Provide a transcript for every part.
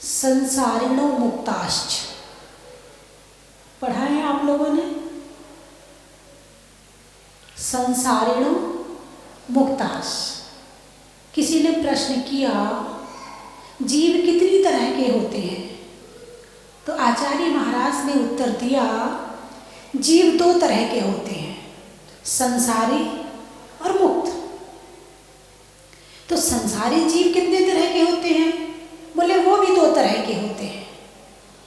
संसारिणो मुक्ताश्च पढ़ा है आप लोगों ने? संसारिणो मुक्ताश। किसी ने प्रश्न किया जीव कितनी तरह के होते हैं, तो आचार्य महाराज ने उत्तर दिया जीव दो तरह के होते हैं, संसारी और मुक्त। तो संसारी जीव कितने तरह के होते हैं? बोले वो भी दो तरह के होते हैं।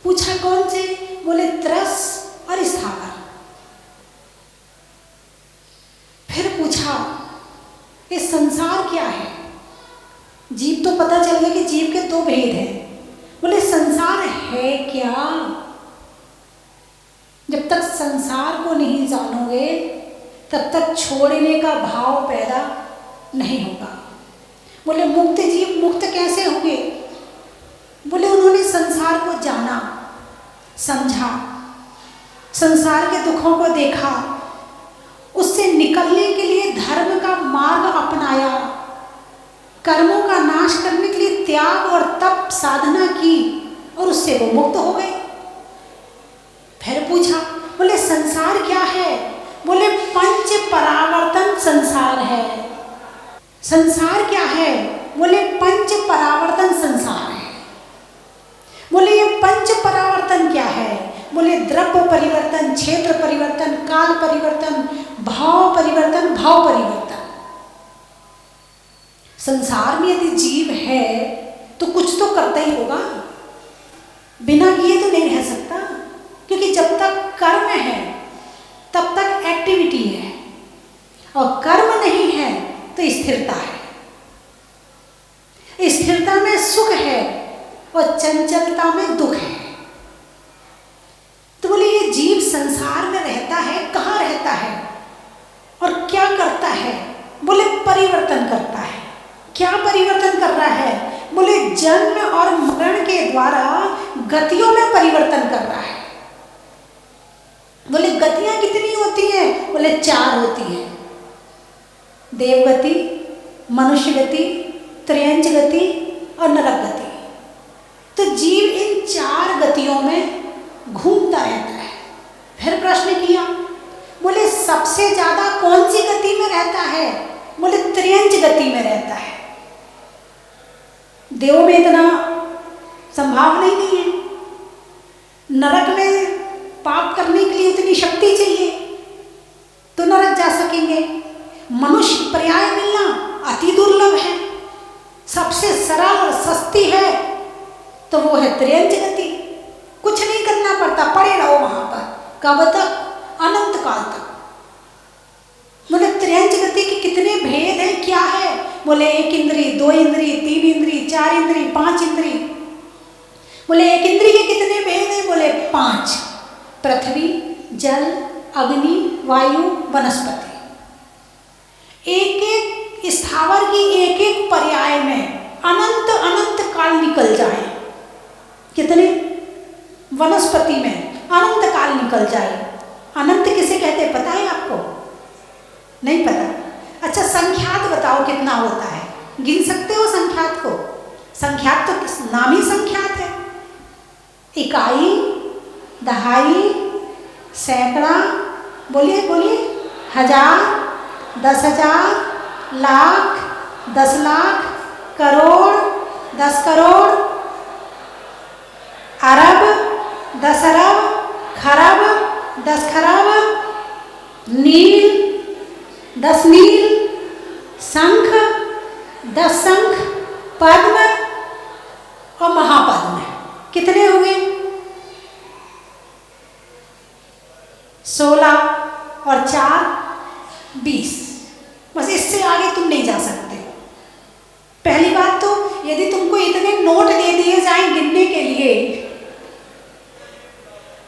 पूछा कौन से? बोले त्रस और स्थावर। फिर पूछा ये संसार क्या है? जीव तो पता चल गया कि जीव के दो भेद हैं। बोले संसार है क्या? जब तक संसार को नहीं जानोगे तब तक छोड़ने का भाव पैदा नहीं होगा। बोले मुक्त जीव मुक्त कैसे होंगे? बोले उन्होंने संसार को जाना, समझा, संसार के दुखों को देखा, उससे निकलने के लिए धर्म का मार्ग अपनाया, कर्मों का नाश करने के लिए त्याग और तप साधना की और उससे वो मुक्त हो गए। फिर पूछा बोले संसार क्या है? बोले पंच परावर्तन संसार है। संसार क्या है? बोले पंच परावर्तन संसार है। बोले ये पंच परावर्तन क्या है? बोले द्रव्य परिवर्तन, क्षेत्र परिवर्तन, काल परिवर्तन, भाव परिवर्तन, भाव परिवर्तन। संसार में यदि जीव है तो कुछ तो करता ही होगा, बिना किए तो नहीं रह सकता, क्योंकि जब तक कर्म है तब तक एक्टिविटी है, और कर्म नहीं है तो स्थिरता है। स्थिरता में सुख है और चंचलता में दुख है। तो बोले ये जीव संसार में रहता है, कहाँ रहता है और क्या करता है? बोले परिवर्तन करता है। क्या परिवर्तन कर रहा है? बोले जन्म और मरण के द्वारा गतियों में परिवर्तन कर रहा है। बोले गतियां कितनी होती हैं? बोले 4 होती हैं, देवगति, मनुष्य गति, त्रयंच गति और नरक गति। तो जीव इन 4 गतियों में घूमता रहता है। फिर प्रश्न किया बोले सबसे ज्यादा कौन सी गति में रहता है? बोले त्रयंच गति में रहता है। देव में इतना संभावना ही नहीं है, नरक में पाप करने के लिए उतनी शक्ति चाहिए तो नरक जा सकेंगे। मनुष्य पर्याय मिलना अति दुर्लभ है। सबसे सरल और सस्ती है तो वो है त्रयंच गति। कुछ नहीं करना पड़ता, पड़े रहो वहां पर, कब तक? अनंत काल तक। बोले त्रयंच गति के कितने भेद हैं, क्या है? बोले 1 इंद्री, 2 इंद्री, 3 इंद्री, 4 इंद्री, 5 इंद्री। बोले 1 इंद्री के कितने भेद हैं? बोले 5, पृथ्वी, जल, अग्नि, वायु, वनस्पति। एक एक स्थावर की एक एक पर्याय में अनंत अनंत काल निकल जाए। कितने? वनस्पति में अनंत काल निकल जाए। अनंत किसे कहते हैं पता है आपको? नहीं पता? अच्छा संख्यात बताओ कितना होता है? गिन सकते हो संख्यात को? संख्यात तो नाम ही संख्यात है। इकाई, दहाई, सैकड़ा, बोलिए बोलिए, 1000, 10,000, लाख, 10 लाख, करोड़, 10 करोड़, अरब, 10 अरब, खरब, 10 खरब, नील, 10 नील, शंख, 10 शंख, पद्म और महापद्म। कितने हो गए? 16 और 4 20। बस इससे आगे तुम नहीं जा सकते। पहली बात तो यदि तुमको इतने नोट दे दिए जाएं गिनने के लिए,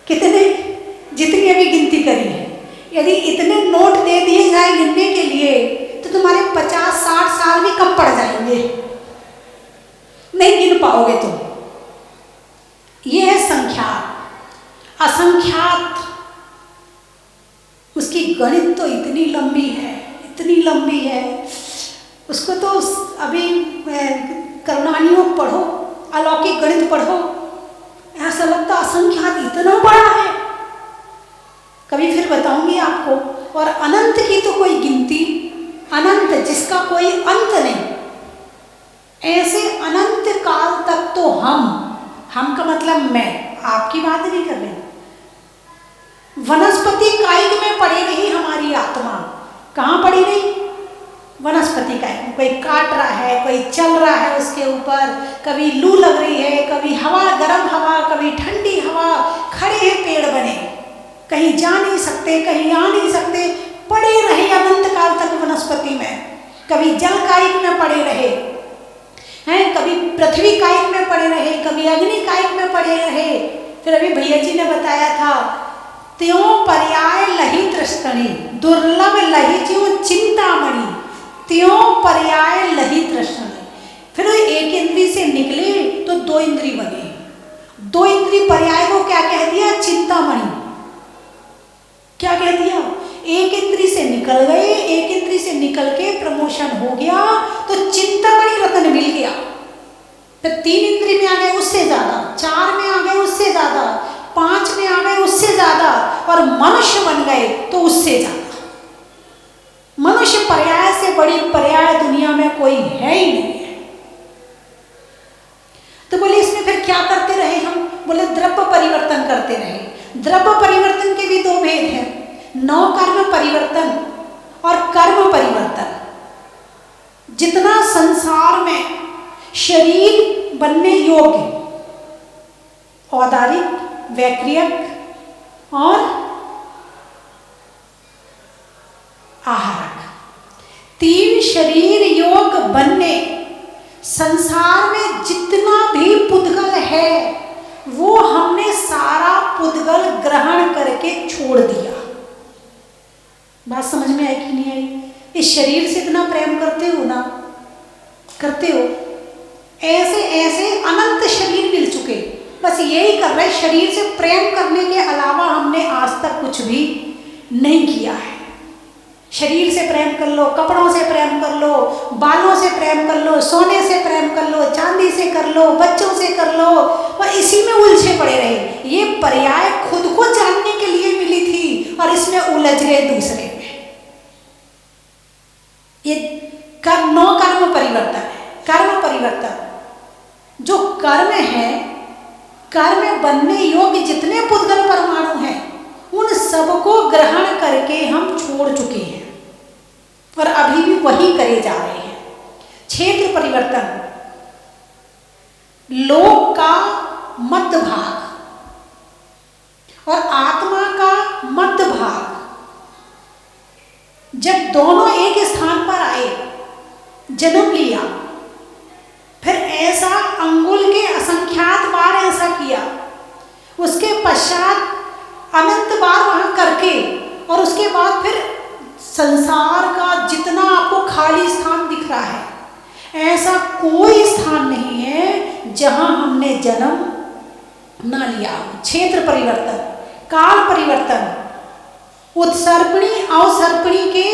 कितने, जितनी अभी गिनती करी है, यदि इतने नोट दे दिए जाएं गिनने के लिए तो तुम्हारे 50-60 साल भी कम पड़ जाएंगे, नहीं गिन पाओगे तुम। ये है संख्यात। असंख्यात, उसकी गणित तो इतनी लंबी है, इतनी लंबी है, उसको तो अभी करुणानियों पढ़ो अलौकिक गणित पढ़ो, ऐसा लगता असंख्यात इतना बड़ा है। कभी फिर बताऊंगी आपको। और अनंत की तो कोई गिनती, अनंत जिसका कोई अंत नहीं, ऐसे अनंत काल तक तो हम का मतलब मैं, आपकी बात नहीं कर रही, वनस्पति कायिक में पड़ी रही हमारी आत्मा। कहाँ पड़ी रही? वनस्पति कायिक में। कोई काट रहा है, कोई चल रहा है उसके ऊपर, कभी लू लग रही है, कभी हवा, गर्म हवा, कभी ठंडी हवा, खड़े हैं पेड़ बने, कहीं जा नहीं सकते, कहीं आ नहीं सकते, पड़े रहे अनंत काल तक वनस्पति में। कभी जल कायिक में पड़े रहे हैं, कभी पृथ्वी कायिक में पड़े रहे, कभी अग्नि कायिक में पड़े रहे। फिर अभी भैया जी ने बताया था, त्यों पर्याय लही तृष्णि, दुर्लभ लही ज्यों चिंतामणि, त्यों पर्याय लही तृष्णि। फिर वो एक इंद्री से निकले तो दो इंद्री बने, दो इंद्री पर्याय को क्या कह दिया? चिंतामणि। क्या कह दिया? एक इंद्री से निकल गए, एक इंद्री से निकल के प्रमोशन हो गया तो चिंतामणि रत्न मिल गया। फिर 3 इंद्री में आ गए उससे ज्यादा, 4 में आ गए उससे ज्यादा, 5 में आ गए उससे ज्यादा, और मनुष्य बन गए तो उससे ज्यादा। मनुष्य पर्याय से बड़ी पर्याय दुनिया में कोई है ही नहीं है। तो बोले इसमें फिर क्या करते रहे हम? बोले द्रव्य परिवर्तन करते रहे। द्रव्य परिवर्तन के भी 2 भेद हैं, नौ कर्म परिवर्तन और कर्म परिवर्तन। जितना संसार में शरीर बनने योग्य, औदारिक, वैक्रियक और आहारक, 3 शरीर योग बनने, संसार में जितना भी पुद्गल है वो हमने सारा पुद्गल ग्रहण करके छोड़ दिया। बात समझ में आई कि नहीं आई? इस शरीर से इतना प्रेम करते हो ना, करते हो, ऐसे ऐसे अनंत शरीर मिल चुके, बस यही कर रहे, शरीर से प्रेम करने के अलावा हमने आज तक कुछ भी नहीं किया है। शरीर से प्रेम कर लो, कपड़ों से प्रेम कर लो, बालों से प्रेम कर लो, सोने से प्रेम कर लो, चांदी से कर लो, बच्चों से कर लो, और इसी में उलझे पड़े रहे। ये पर्याय खुद को जानने के लिए मिली थी और इसमें उलझ गए दूसरे में। ये नौ कर्म परिवर्तन है। कर्म परिवर्तन, जो कर्म है, कर्म बनने योग्य जितने पुद्गल परमाणु हैं उन सबको ग्रहण करके हम छोड़ चुके हैं और अभी भी वही करे जा रहे हैं। क्षेत्र परिवर्तन, लोक का मध्य भाग और आत्मा का मध्य भाग जब दोनों एक स्थान पर आए, जन्म लिया, फिर ऐसा अंगुल के असंख्यात बार ऐसा किया, उसके पश्चात अनंत बार वहां करके, और उसके बाद फिर संसार का जितना आपको खाली स्थान दिख रहा है, ऐसा कोई स्थान नहीं है जहां हमने जन्म ना लिया। क्षेत्र परिवर्तन, काल परिवर्तन, उत्सर्पणी अवसर्पणी के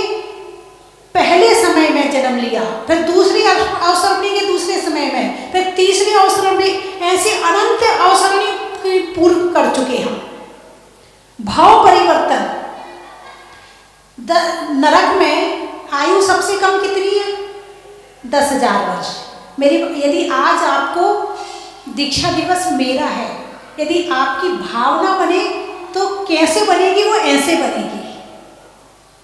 पहले समय में जन्म लिया, फिर दूसरी अवसर्पणी के दूसरे समय में, फिर तीसरी अवसर्पणी, ऐसे अनंत अवसर्पणी पूर्ण कर चुके हम। भाव परिवर्तन, नरक में आयु सबसे कम कितनी है? 10,000 वर्ष। मेरी, यदि आज आपको दीक्षा दिवस मेरा है, यदि आपकी भावना बने तो कैसे बनेगी? वो ऐसे बनेगी।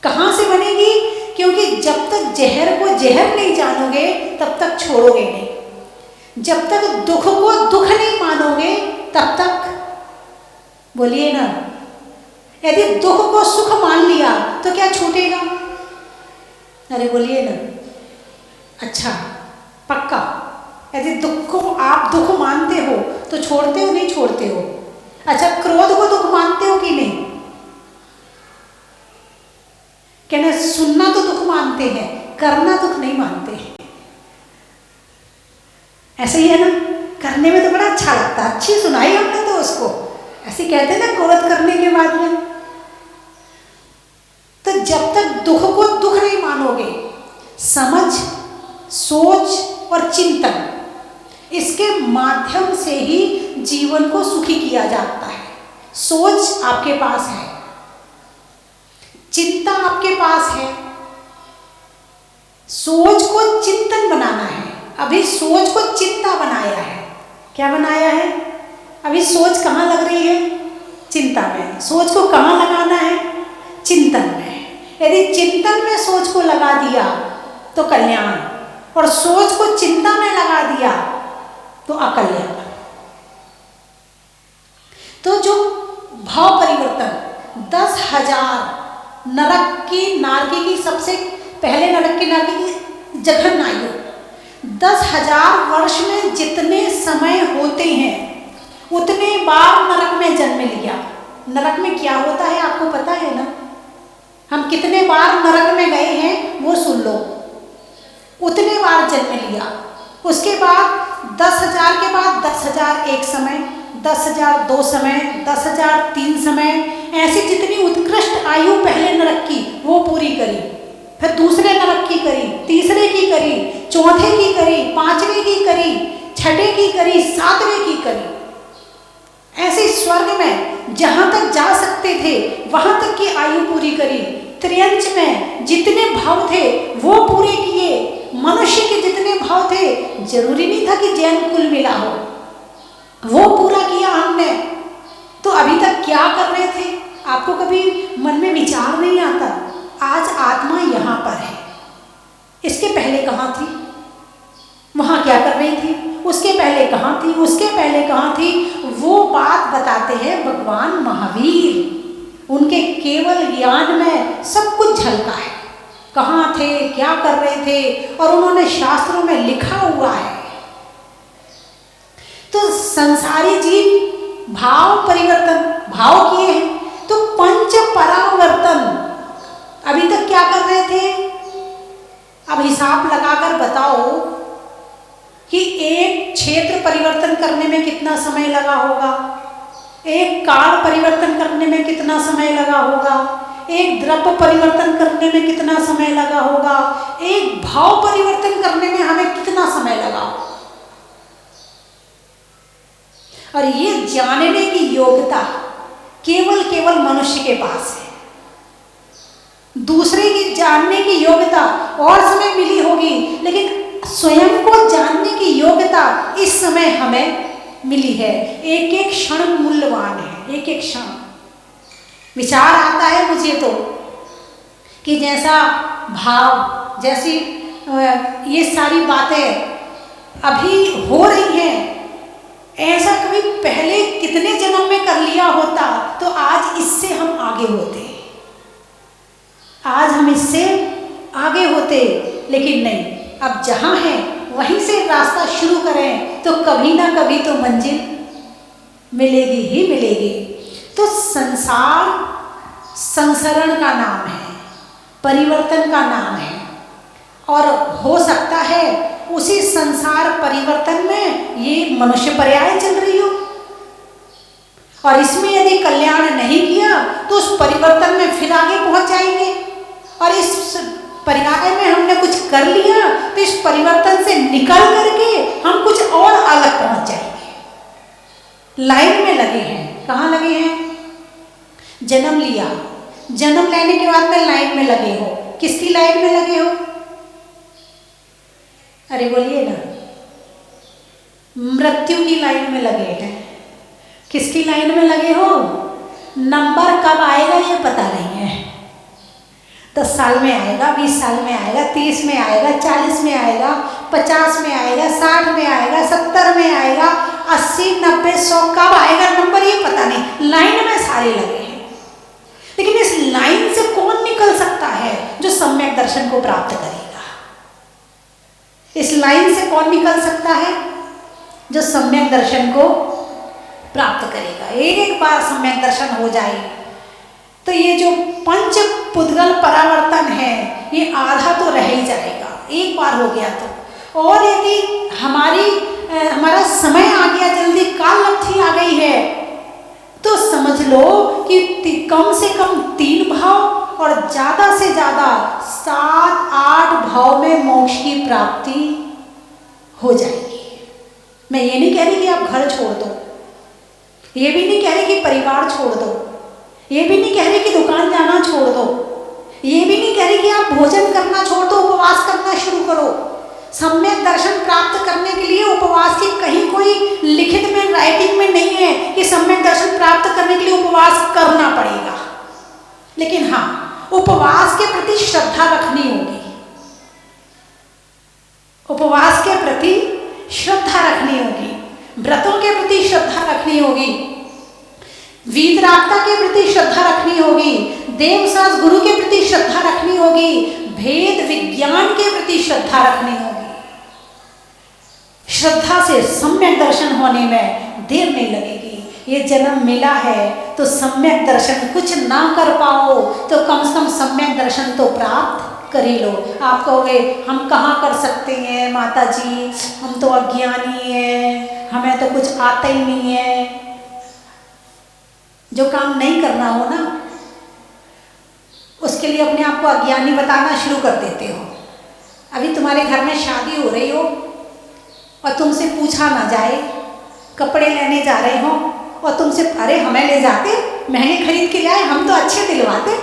कहाँ से बनेगी? क्योंकि जब तक जहर को जहर नहीं जानोगे तब तक छोड़ोगे नहीं, जब तक दुख को दुख नहीं मानोगे तब तक, बोलिए ना, यदि दुख को सुख मान लिया तो क्या छूटेगा? अरे बोलिए ना, अच्छा पक्का। यदि दुख को आप दुख मानते हो तो छोड़ते हो, नहीं छोड़ते हो? अच्छा, क्रोध को दुख मानते हो कि नहीं? कहना सुनना तो दुख मानते हैं, करना दुख नहीं मानते हैं। ऐसे ही है ना, करने में तो बड़ा अच्छा लगता है, अच्छी सुनाई हमने तो उसको, ऐसे कहते हैं ना क्रोध करने के बाद में। तो जब तक दुख को दुख नहीं मानोगे, समझ, सोच और चिंतन, इसके माध्यम से ही जीवन को सुखी किया जाता है। सोच आपके पास है, चिंता आपके पास है, सोच को चिंतन बनाना है। अभी सोच को चिंता बनाया है। क्या बनाया है? अभी सोच कहाँ लग रही है? चिंता में। सोच को कहाँ लगाना है? चिंतन में। यदि चिंतन में सोच को लगा दिया तो कल्याण, और सोच को चिंता में लगा दिया तो अकल्याण। तो जो भाव परिवर्तन 10,000 नरक की नारकी की, सबसे पहले नरक की नारकी की जघन्य आयु 10,000 वर्ष में जितने समय होते हैं उतने बार नरक में जन्म लिया। नरक में क्या होता है आपको पता है ना? हम कितने बार नरक में गए हैं वो सुन लो। उतने बार जन्म लिया। उसके बाद 10,000 के बाद 10,000 एक समय, 10,000 दो समय, 10,000 तीन समय, ऐसी जितनी उत्कृष्ट आयु पहले नरक की वो पूरी करी। फिर दूसरे नरक की करी, तीसरे की करी, चौथे की करी, पांचवें की करी, छठे की करी, सातवें की करी। ऐसे स्वर्ग में जहां तक जा सकते थे वहां तक की आयु पूरी करी। त्रियंच में जितने भाव थे वो पूरे किए। मनुष्य के जितने भाव थे, जरूरी नहीं था कि जैन कुल मिला हो, वो पूरा किया हमने। तो अभी तक क्या कर रहे थे? आपको कभी मन में विचार नहीं आता? आज आत्मा यहाँ पर है, इसके पहले कहाँ थी? वहाँ क्या कर रही थी? उसके पहले कहाँ थी? उसके पहले कहाँ थी? वो बात बताते हैं भगवान महावीर। उनके केवल ज्ञान में सब कुछ झलका है। कहाँ थे, क्या कर रहे थे, और उन्होंने शास्त्रों में लिखा हुआ है। तो संसारी जीव भाव परिवर्तन, भाव किए हैं। तो पंच परावर्तन अभी तक क्या कर रहे थे? अब हिसाब लगाकर बताओ कि एक क्षेत्र परिवर्तन करने में कितना समय लगा होगा, एक काल परिवर्तन करने में कितना समय लगा होगा, एक द्रव्य परिवर्तन करने में कितना समय लगा होगा, एक भाव परिवर्तन करने में हमें कितना समय लगा होगा। और ये जानने की योग्यता केवल मनुष्य के पास है। दूसरे की जानने की योग्यता और समय मिली होगी, लेकिन स्वयं को जानने की योग्यता इस समय हमें मिली है। एक एक क्षण मूल्यवान है, एक एक क्षण। विचार आता है मुझे तो कि जैसा भाव, जैसी ये सारी बातें अभी हो रही हैं, ऐसा कभी पहले कितने जन्म में कर लिया होता तो आज इससे हम आगे होते। आज हम इससे आगे होते, लेकिन नहीं। अब जहाँ हैं वहीं से रास्ता शुरू करें तो कभी ना कभी तो मंजिल मिलेगी ही मिलेगी। तो संसार संसरण का नाम है, परिवर्तन का नाम है, और हो सकता है उसी संसार परिवर्तन में ये मनुष्य पर्याय चल रही हो, और इसमें यदि कल्याण नहीं किया तो उस परिवर्तन में फिर आगे पहुंच जाएंगे, और इस पर्याय में हमने कुछ कर लिया तो इस परिवर्तन से निकल करके हम कुछ और अलग पहुंच जाएंगे। लाइन में लगे हैं। कहाँ लगे हैं? जन्म लिया, जन्म लेने के बाद में लाइन में लगे हो। किसकी लाइन में लगे हो? अरे बोलिए ना। मृत्यु की लाइन में लगे हैं। किसकी लाइन में लगे हो? नंबर कब आएगा ये पता नहीं है। 10 साल में आएगा, 20 साल में आएगा, 30 में आएगा, 40 में आएगा, 50 में आएगा, 60 में आएगा, 70 में आएगा, 80, 90, 100 कब आएगा नंबर ये पता नहीं। लाइन में सारे लगे हैं, लेकिन इस लाइन से कौन निकल सकता है? जो सम्यक दर्शन को प्राप्त करेगा। इस लाइन से कौन निकल सकता है? जो सम्यक दर्शन को प्राप्त करेगा। एक बार सम्यक दर्शन हो जाए तो ये जो पंच पुद्गल परावर्तन है ये आधा तो रह ही जाएगा, एक बार हो गया तो। और यदि हमारा समय आ गया, जल्दी काल लब्धि आ गई है, तो समझ लो कि कम से कम 3 भाव और ज़्यादा से ज़्यादा 7-8 भाव में मोक्ष की प्राप्ति हो जाएगी। मैं ये नहीं कह रही कि आप घर छोड़ दो, ये भी नहीं कह रही कि परिवार छोड़ दो, ये भी नहीं कह रही कि दुकान जाना छोड़ दो, ये भी नहीं कह रही कि आप भोजन करना छोड़ दो, उपवास करना शुरू करो। सम्यक दर्शन प्राप्त करने के लिए उपवास की कहीं कोई लिखित में, राइटिंग में नहीं है कि सम्यक दर्शन प्राप्त करने के लिए उपवास करना पड़ेगा। लेकिन हाँ, उपवास के प्रति श्रद्धा रखनी होगी, उपवास के प्रति श्रद्धा रखनी होगी, व्रतों के प्रति श्रद्धा रखनी होगी, वीतरागता के प्रति श्रद्धा रखनी होगी, देवसास गुरु के प्रति श्रद्धा रखनी होगी, भेद विज्ञान के प्रति श्रद्धा रखनी होगी। श्रद्धा से सम्यक दर्शन होने में देर नहीं लगेगी। ये जन्म मिला है तो सम्यक दर्शन कुछ ना कर पाओ तो कम से कम सम्यक दर्शन तो प्राप्त कर ही लो। आप कहोगे हम कहाँ कर सकते हैं माता जी, हम तो अज्ञानी हैं, हमें तो कुछ आता ही नहीं है। जो काम नहीं करना हो ना, उसके लिए अपने आप को अज्ञानी बताना शुरू कर देते हो। अभी तुम्हारे घर में शादी हो रही हो और तुमसे पूछा ना जाए, कपड़े लेने जा रहे हो और तुमसे अरे हमें ले जाते, महंगे खरीद के लाए, हम तो अच्छे दिलवाते।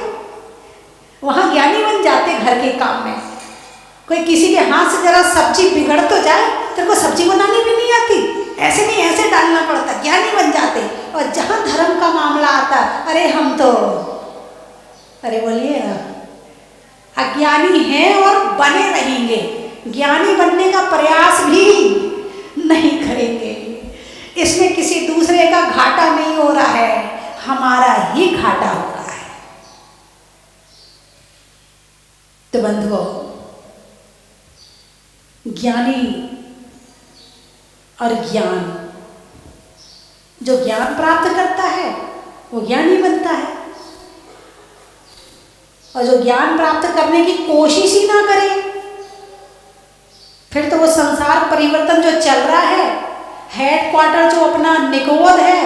वहाँ ज्ञानी बन जाते घर के काम में। कोई किसी के हाथ से जरा सब्जी बिगड़ तो जाए, तेरे को सब्जी बनानी भी नहीं आती, ऐसे नहीं ऐसे डालना पड़ता, ज्ञानी बन जाते। और जहाँ धर्म का मामला आता, अरे हम तो, अरे बोलिए ना, अज्ञानी हैं और बने रहेंगे, ज्ञानी बनने का प्रयास भी नहीं करेंगे। इसमें किसी दूसरे का घाटा नहीं हो रहा है, हमारा ही घाटा हो रहा है। तो बंधुओं, ज्ञानी और ज्ञान, जो ज्ञान प्राप्त करता है वो ज्ञानी बनता है, और जो ज्ञान प्राप्त करने की कोशिश ही ना करे फिर तो वो संसार परिवर्तन जो चल रहा है, हेडक्वार्टर जो अपना निगोद है,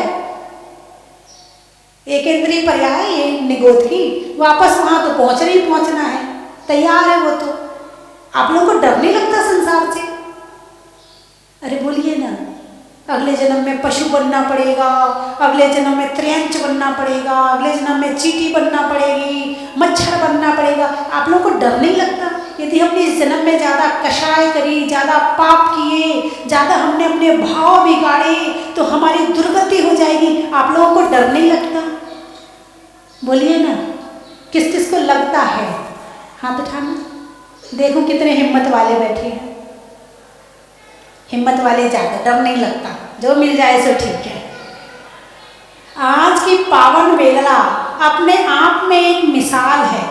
एकेंद्रीय पर्याय ये निगोद की, वापस वहां तो पहुंचना ही पहुंचना है, तैयार है वो तो। आप लोगों को डर नहीं लगता संसार से? अरे बोलिए ना, अगले जन्म में पशु बनना पड़ेगा, अगले जन्म में त्रियंच बनना पड़ेगा, अगले जन्म में चींटी बनना पड़ेगी, मच्छर बनना पड़ेगा। आप लोगों को डर नहीं लगता? यदि हमने इस जन्म में ज़्यादा कषाय करी, ज़्यादा पाप किए, ज़्यादा हमने अपने भाव बिगाड़े तो हमारी दुर्गति हो जाएगी। आप लोगों को डर नहीं लगता? बोलिए ना, किस किस को लगता है? हाथ उठाना, देखो कितने हिम्मत वाले बैठे हैं। हिम्मत वाले ज़्यादा, डर नहीं लगता, जो मिल जाए सो ठीक है। आज की पावन वेला अपने आप में एक मिसाल है,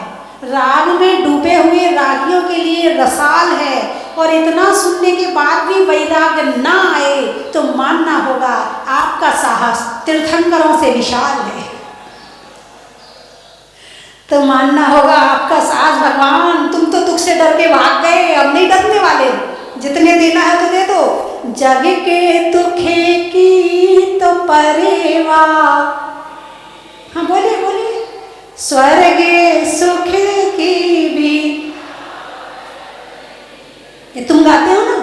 राग में डूबे हुए रागियों के लिए रसाल है। और इतना सुनने के बाद भी वैराग ना आए तो मानना होगा आपका साहस तीर्थंकरों से विशाल है, तो मानना होगा आपका साहस, भगवान तुम तो दुख से डर के भाग गए, अब नहीं डरने वाले, जितने देना है तो दे दो। जग के दुखे की तो परेवा, हाँ बोलिए बोलिए, स्वर्ग सुख की भी, ये तुम गाते हो ना,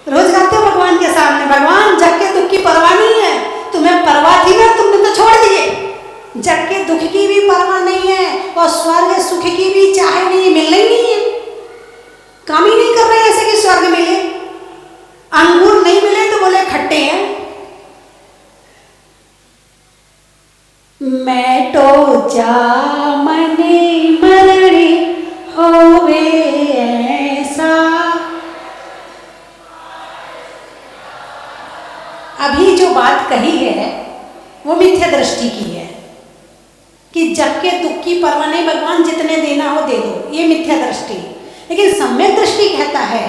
रोज गाते हो भगवान के सामने, भगवान जग के दुख की परवाह नहीं है, तुम्हें परवाह थी ना, तुमने तो छोड़ दिए। जग के दुख की भी परवाह नहीं है और स्वर्ग सुख की भी चाहे नहीं, मिलना ही नहीं है, काम ही नहीं कर रहे ऐसे कि स्वर्ग मिले। अंगूर नहीं मिले तो बोले खट्टे हैं। मैं तो जामने मरणे होवे ऐसा। अभी जो बात कही है वो मिथ्या दृष्टि की है कि जग के दुख की परवाह नहीं, भगवान जितने देना हो दे दो, ये मिथ्या दृष्टि। लेकिन सम्यक दृष्टि कहता है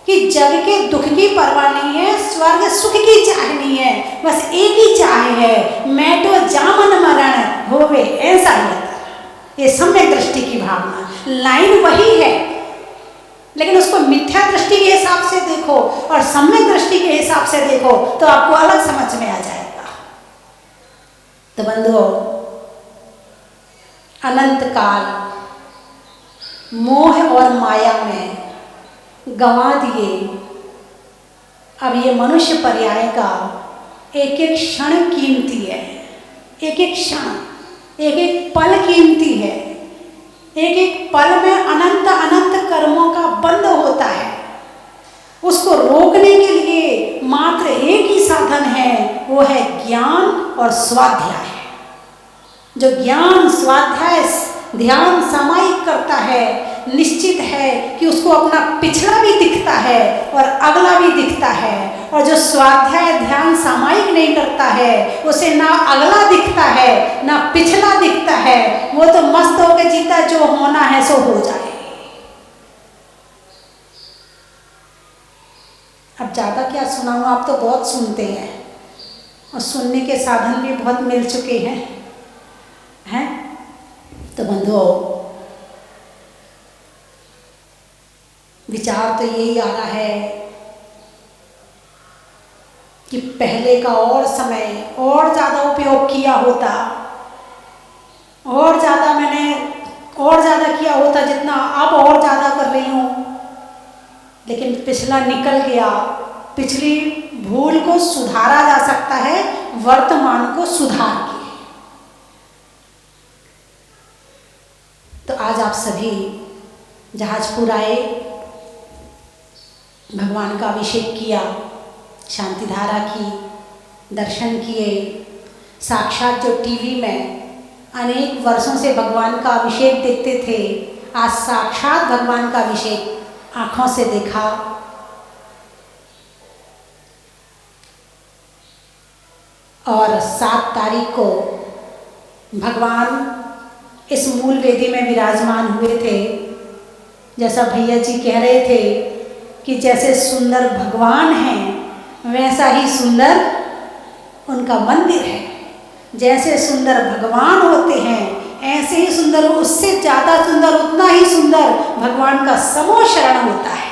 कि जग के दुख की परवाह नहीं है, स्वर्ग सुख की चाह नहीं है, बस एक ही चाह है, मैं तो जामन मरण होवे ऐसा ही। ये सम्यक दृष्टि की भावना, लाइन वही है, लेकिन उसको मिथ्या दृष्टि के हिसाब से देखो और सम्यक दृष्टि के हिसाब से देखो तो आपको अलग समझ में आ जाएगा। तो बंधुओं, अनंत काल मोह और माया में गंवा दिए। अब ये मनुष्य पर्याय का एक एक क्षण कीमती है, एक एक क्षण, एक एक पल कीमती है। एक एक पल में अनंत अनंत कर्मों का बंध होता है। उसको रोकने के लिए मात्र एक ही साधन है, वो है ज्ञान और स्वाध्याय। जो ज्ञान स्वाध्याय ध्यान सामायिक करता है, निश्चित है कि उसको अपना पिछला भी दिखता है और अगला भी दिखता है। और जो स्वाध्याय ध्यान सामायिक नहीं करता है, उसे ना अगला दिखता है ना पिछला दिखता है। वो तो मस्त होकर जीता, जो होना है सो हो जाए। अब ज़्यादा क्या सुनाऊँ, आप तो बहुत सुनते हैं और सुनने के साधन भी बहुत मिल चुके हैं तो बंधुओं, विचार तो यही आ रहा है कि पहले का और समय और ज़्यादा उपयोग किया होता, और ज़्यादा मैंने और ज़्यादा किया होता जितना अब और ज़्यादा कर रही हूँ। लेकिन पिछला निकल गया। पिछली भूल को सुधारा जा सकता है वर्तमान को सुधार के। तो आज आप सभी जहाजपुर आए, भगवान का अभिषेक किया, शांति धारा की, दर्शन किए। साक्षात जो टीवी में अनेक वर्षों से भगवान का अभिषेक देखते थे, आज साक्षात भगवान का अभिषेक आँखों से देखा। और 7 तारीख को भगवान इस मूल वेदी में विराजमान हुए थे। जैसा भैया जी कह रहे थे कि जैसे सुंदर भगवान हैं वैसा ही सुंदर उनका मंदिर है। जैसे सुंदर भगवान होते हैं ऐसे ही सुंदर, उससे ज़्यादा सुंदर, उतना ही सुंदर भगवान का समो शरण होता है।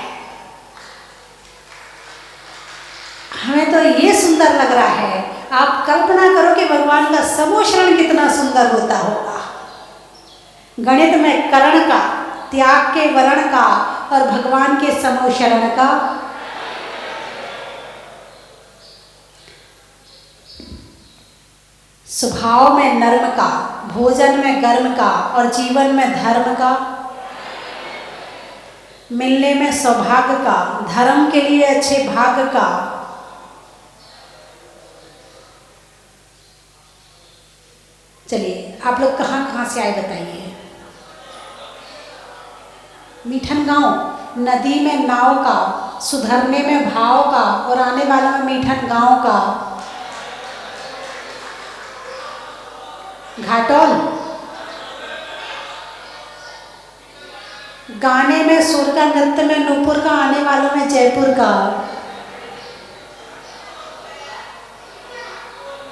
हमें तो ये सुंदर लग रहा है। आप कल्पना करो कि भगवान का समो शरण कितना सुंदर होता होगा। गणित में करण का, त्याग के वर्ण का और भगवान के समो शरण का। स्वभाव में नर्म का, भोजन में गर्म का और जीवन में धर्म का। मिलने में सौभाग्य का, धर्म के लिए अच्छे भाग्य का। चलिए आप लोग कहाँ कहाँ से आए बताइए। मीठन गांव, नदी में नाव का, सुधरने में भाव का और आने वाला में मीठन गांव का। घाटोल, गाने में सुर का, नृत्य में नूपुर का, आने वालों में जयपुर का।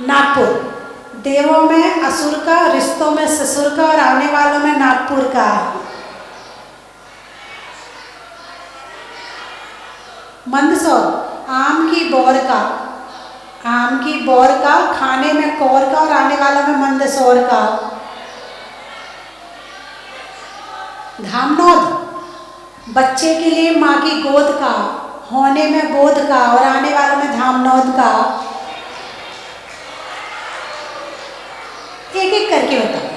नागपुर, देवों में असुर का, रिश्तों में ससुर का और आने वालों में नागपुर का। मंदसौर, आम की बौर का, आम की बौर का, खाने में कौर का और आने वालों में मंदसौर का। धामनौद, बच्चे के लिए माँ की गोद का, होने में बोध का और आने वालों में धामनौद का। एक एक करके बताओ।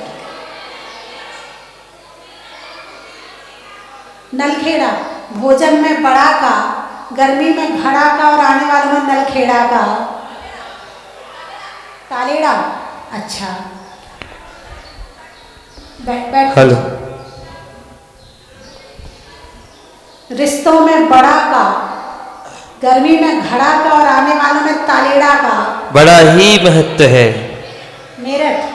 नलखेड़ा, भोजन में बड़ा का, गर्मी में घड़ा का और आने वालों में नलखेड़ा का। तालेड़ा, अच्छा बैठ। हेलो। रिश्तों में बड़ा का, गर्मी में घड़ा का और आने वालों में तालेड़ा का। बड़ा ही महत्व है। मेरठ,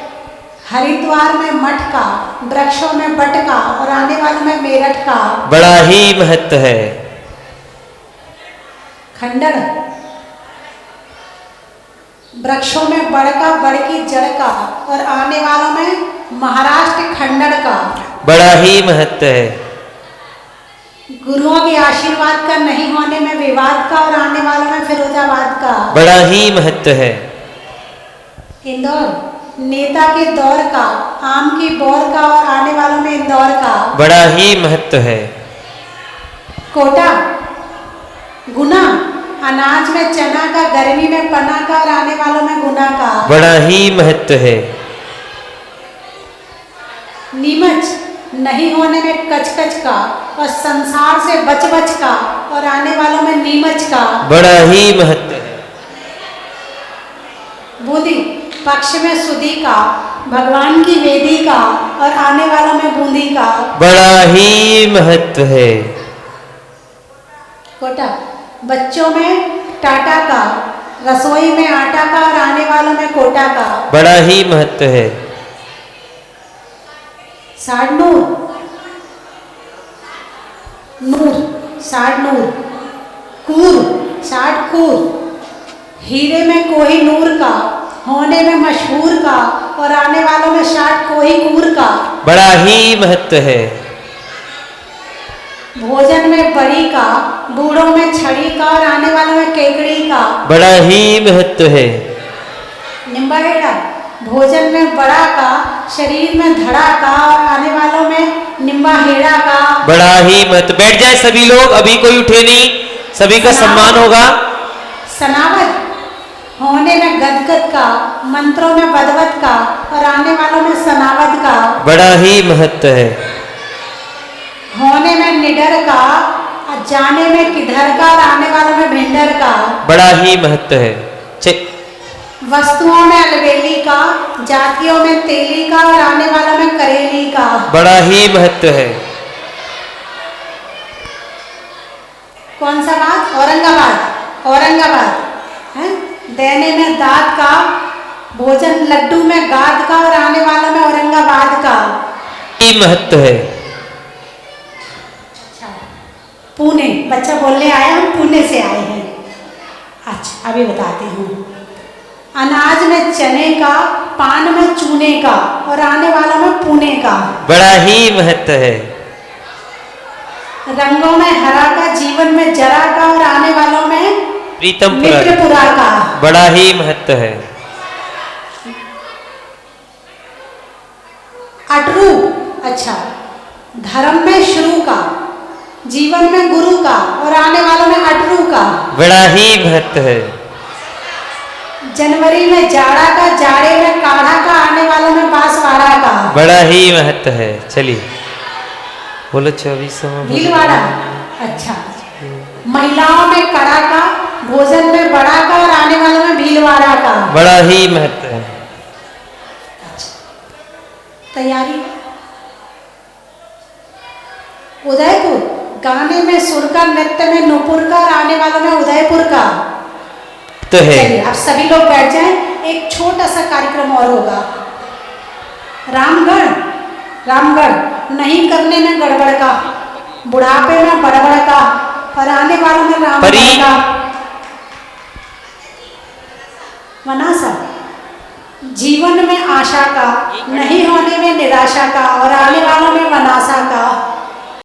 हरिद्वार में मठ का, वृक्षों में बट का और आने वालों में मेरठ का। बड़ा ही महत्व है। खंडन, वृक्षों में बड़ का, बड़ की जड़ का और आने वालों में महाराष्ट्र खंडन का। बड़ा ही महत्व है। गुरुओं के आशीर्वाद का नहीं होने में विवाद का और आने वालों में फिरोजाबाद का। बड़ा ही महत्व है। इंदौर, नेता के दौर का, आम की बौर का और आने वालों में इंदौर का। बड़ा ही महत्व है। कोटा, गुना, अनाज में चना का, गर्मी में पना का और आने वालों में गुना का। बड़ा ही महत्व है। नीमच, नहीं होने में कच-कच का और संसार से बच-बच का और आने वालों में नीमच का। बड़ा ही महत्व है। बूंदी, पक्ष में सुधी का, भगवान की वेदी का और आने वालों में बूंदी का। बड़ा ही महत्व है। कोटा, बच्चों में टाटा का, रसोई में आटा का और आने वालों में कोटा का। बड़ा ही महत्व है। साठ नूर, नूर, साठ नूर, कूर, साठ कूर, हीरे में कोही नूर का, होने में मशहूर का और आने वालों में साठ कोही कूर का। बड़ा ही महत्व है। भोजन में बड़ी का, बूढ़ों में छड़ी का और आने वालों में केकड़ी का। बड़ा ही महत्व है। निम्बा हेड़ा, भोजन में बड़ा का, शरीर में धड़ा का और आने वालों में निम्बा हेड़ा का। बड़ा ही महत्व। बैठ जाए सभी लोग, अभी कोई उठे नहीं, सभी का सम्मान होगा। सनावत, होने में गदगद का, मंत्रों में बदवत का और आने वालों में सनावत का। बड़ा ही महत्व है। होने में निडर का, और जाने में किधर का और आने वालों में भिंडर का। बड़ा ही महत्व है। वस्तुओं में अलबेली का, जातियों में तेली का और आने वालों में करेली का। बड़ा ही महत्व है। कौन सा बात? औरंगाबाद, औरंगाबाद है। देने में दाद का, भोजन लड्डू में गाद का और आने वालों में औरंगाबाद का। ही महत्व है। अच्छा, पुणे, बच्चा बोलने आया, हम पुणे से आए हैं। अच्छा, अभी बताती हूँ। अनाज में चने का, पान में चूने का और आने वालों में पुणे का। बड़ा ही महत्व है। रंगों में हरा का, जीवन में जरा का और आने वालों में मित्रपुरा का। बड़ा ही महत्व है। अटरू, अच्छा, धर्म में शुरू का, जीवन में गुरु का और आने वालों में अटरू का। बड़ा ही महत्व है। जनवरी में जाड़ा का, जाड़े में काढ़ा का, आने वालों में बांसवाड़ा का। बड़ा ही महत्व है। चलिए बोलो 24 भीलवाड़ा, अच्छा, महिलाओं में कड़ा का, भोजन में बड़ा का और आने वालों में भीलवाड़ा का। बड़ा ही महत्व है। तैयारी। उदयपुर, गाने में सुर का, नृत्य में नूपुर का और आने वालों में उदयपुर का। तो है। चलिए आप सभी लोग बैठ जाएं, एक छोटा सा कार्यक्रम और होगा। रामगढ़, रामगढ़, नहीं करने में गड़बड़ का, बुढ़ापे में बड़बड़ का और आने वालों में रामगढ़ का। मनासा, जीवन में आशा का, नहीं होने में निराशा का और आने वालों में मनासा का।